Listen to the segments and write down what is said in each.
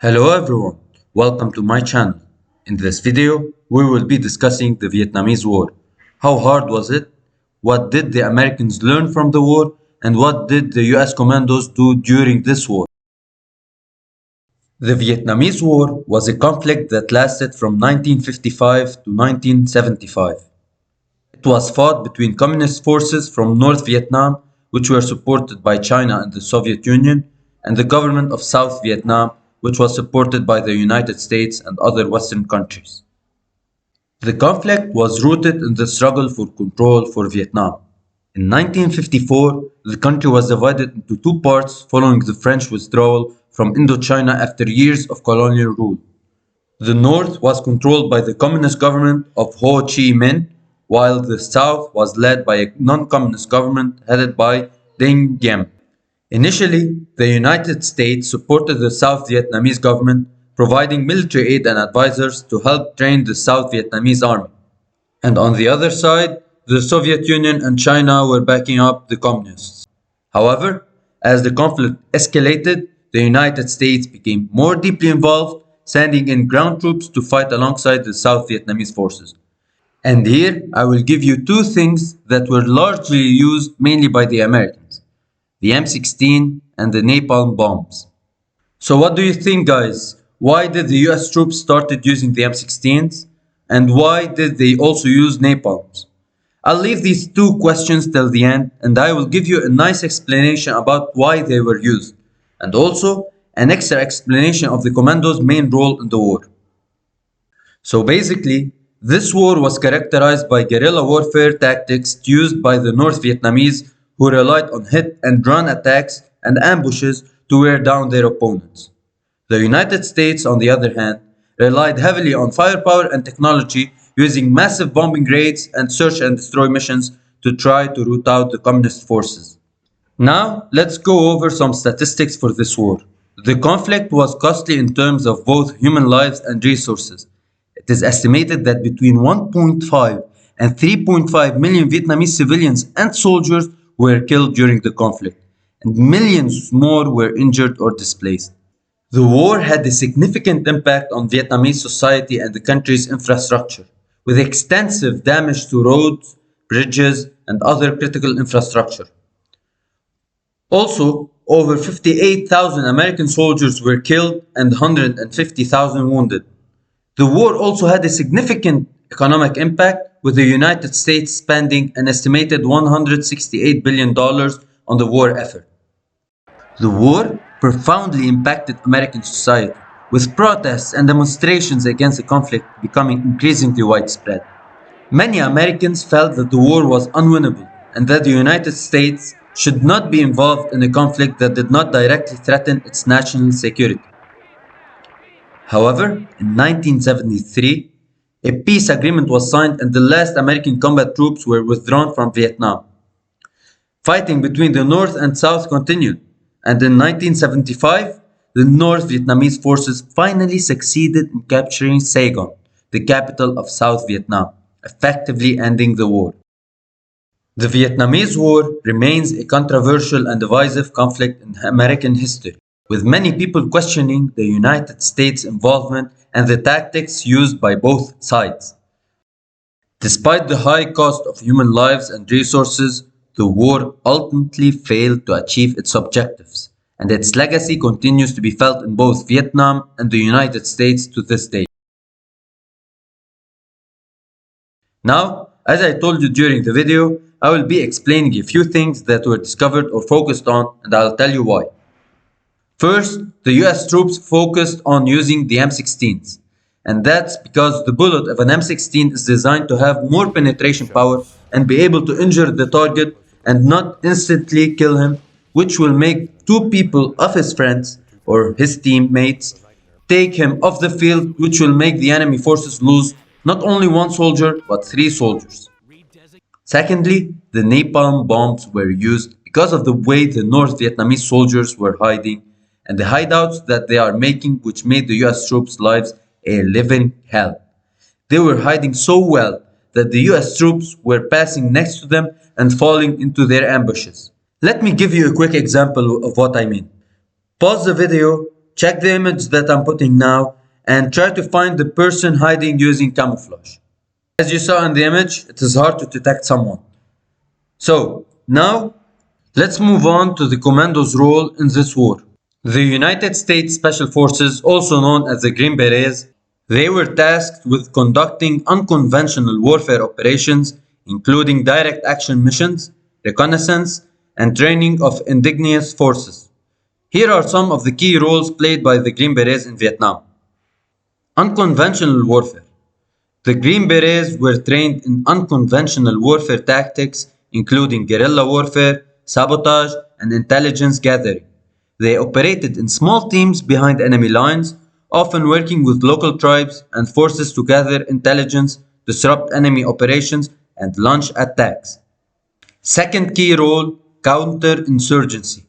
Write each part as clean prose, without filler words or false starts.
Hello everyone, welcome to my channel. In this video, we will be discussing the Vietnamese War. How hard was it? What did the Americans learn from the war? And what did the US commandos do during this war? The Vietnamese War was a conflict that lasted from 1955 to 1975. It was fought between communist forces from North Vietnam, which were supported by China and the Soviet Union, and the government of South Vietnam, which was supported by the United States and other Western countries. The conflict was rooted in the struggle for control for Vietnam. In 1954, the country was divided into two parts following the French withdrawal from Indochina after years of colonial rule. The north was controlled by the communist government of Ho Chi Minh, while the south was led by a non-communist government headed by Deng Diem. Initially, the United States supported the South Vietnamese government, providing military aid and advisors to help train the South Vietnamese army. And on the other side, the Soviet Union and China were backing up the communists. However, as the conflict escalated, the United States became more deeply involved, sending in ground troops to fight alongside the South Vietnamese forces. And here I will give you two things that were largely used mainly by the Americans: the M16 and the napalm bombs. So what do you think, guys? Why did the US troops started using the M16s? And why did they also use napalms? I'll leave these two questions till the end, and I will give you a nice explanation about why they were used, and also an extra explanation of the commandos' main role in the war. So basically, this war was characterized by guerrilla warfare tactics used by the North Vietnamese, who relied on hit-and-run attacks and ambushes to wear down their opponents. The United States, on the other hand, relied heavily on firepower and technology, using massive bombing raids and search and destroy missions to try to root out the communist forces. Now, let's go over some statistics for this war. The conflict was costly in terms of both human lives and resources. It is estimated that between 1.5 and 3.5 million Vietnamese civilians and soldiers were killed during the conflict, and millions more were injured or displaced. The war had a significant impact on Vietnamese society and the country's infrastructure, with extensive damage to roads, bridges, and other critical infrastructure. Also, over 58,000 American soldiers were killed and 150,000 wounded. The war also had a significant economic impact, with the United States spending an estimated $168 billion on the war effort. The war profoundly impacted American society, with protests and demonstrations against the conflict becoming increasingly widespread. Many Americans felt that the war was unwinnable and that the United States should not be involved in a conflict that did not directly threaten its national security. However, in 1973, a peace agreement was signed and the last American combat troops were withdrawn from Vietnam. Fighting between the North and South continued, and in 1975, the North Vietnamese forces finally succeeded in capturing Saigon, the capital of South Vietnam, effectively ending the war. The Vietnamese War remains a controversial and divisive conflict in American history, with many people questioning the United States' involvement and the tactics used by both sides. Despite the high cost of human lives and resources, the war ultimately failed to achieve its objectives, and its legacy continues to be felt in both Vietnam and the United States to this day. Now, as I told you during the video, I will be explaining a few things that were discovered or focused on, and I'll tell you why. First, the US troops focused on using the M16s, and that's because the bullet of an M16 is designed to have more penetration power and be able to injure the target and not instantly kill him, which will make two people of his friends or his teammates take him off the field, which will make the enemy forces lose not only one soldier but 3 soldiers. Secondly, the napalm bombs were used because of the way the North Vietnamese soldiers were hiding and the hideouts that they are making, which made the US troops' lives a living hell. They were hiding so well that the US troops were passing next to them and falling into their ambushes. Let me give you a quick example of what I mean. Pause the video, check the image that I'm putting now, and try to find the person hiding using camouflage. As you saw in the image, it is hard to detect someone. So, now, let's move on to the commandos' role in this war. The United States Special Forces, also known as the Green Berets, they were tasked with conducting unconventional warfare operations, including direct action missions, reconnaissance, and training of indigenous forces. Here are some of the key roles played by the Green Berets in Vietnam. Unconventional warfare. The Green Berets were trained in unconventional warfare tactics, including guerrilla warfare, sabotage, and intelligence gathering. They operated in small teams behind enemy lines, often working with local tribes and forces to gather intelligence, disrupt enemy operations, and launch attacks. Second key role, counterinsurgency.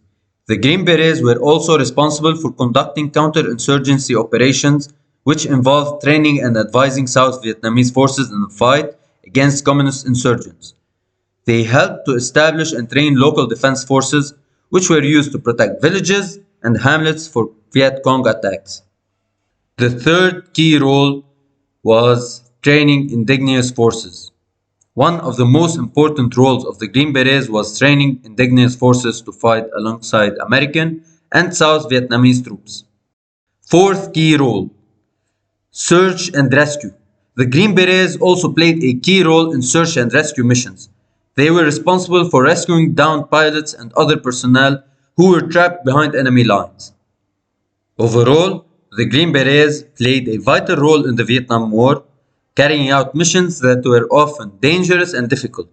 The Green Berets were also responsible for conducting counterinsurgency operations, which involved training and advising South Vietnamese forces in the fight against communist insurgents. They helped to establish and train local defense forces, which were used to protect villages and hamlets for Viet Cong attacks. The third key role was training indigenous forces. One of the most important roles of the Green Berets was training indigenous forces to fight alongside American and South Vietnamese troops. Fourth key role, search and rescue. The Green Berets also played a key role in search and rescue missions. They were responsible for rescuing downed pilots and other personnel who were trapped behind enemy lines. Overall, the Green Berets played a vital role in the Vietnam War, carrying out missions that were often dangerous and difficult.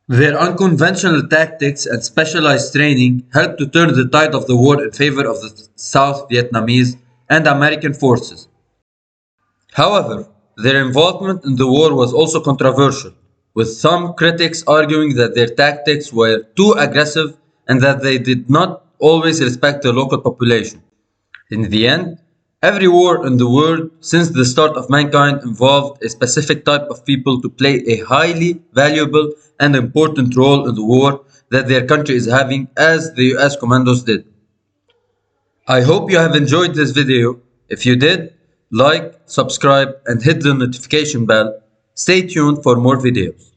Their unconventional tactics and specialized training helped to turn the tide of the war in favor of the South Vietnamese and American forces. However, their involvement in the war was also controversial, with some critics arguing that their tactics were too aggressive and that they did not always respect the local population. In the end, every war in the world since the start of mankind involved a specific type of people to play a highly valuable and important role in the war that their country is having, as the US Commandos did. I hope you have enjoyed this video. If you did, like, subscribe, and hit the notification bell. Stay tuned for more videos.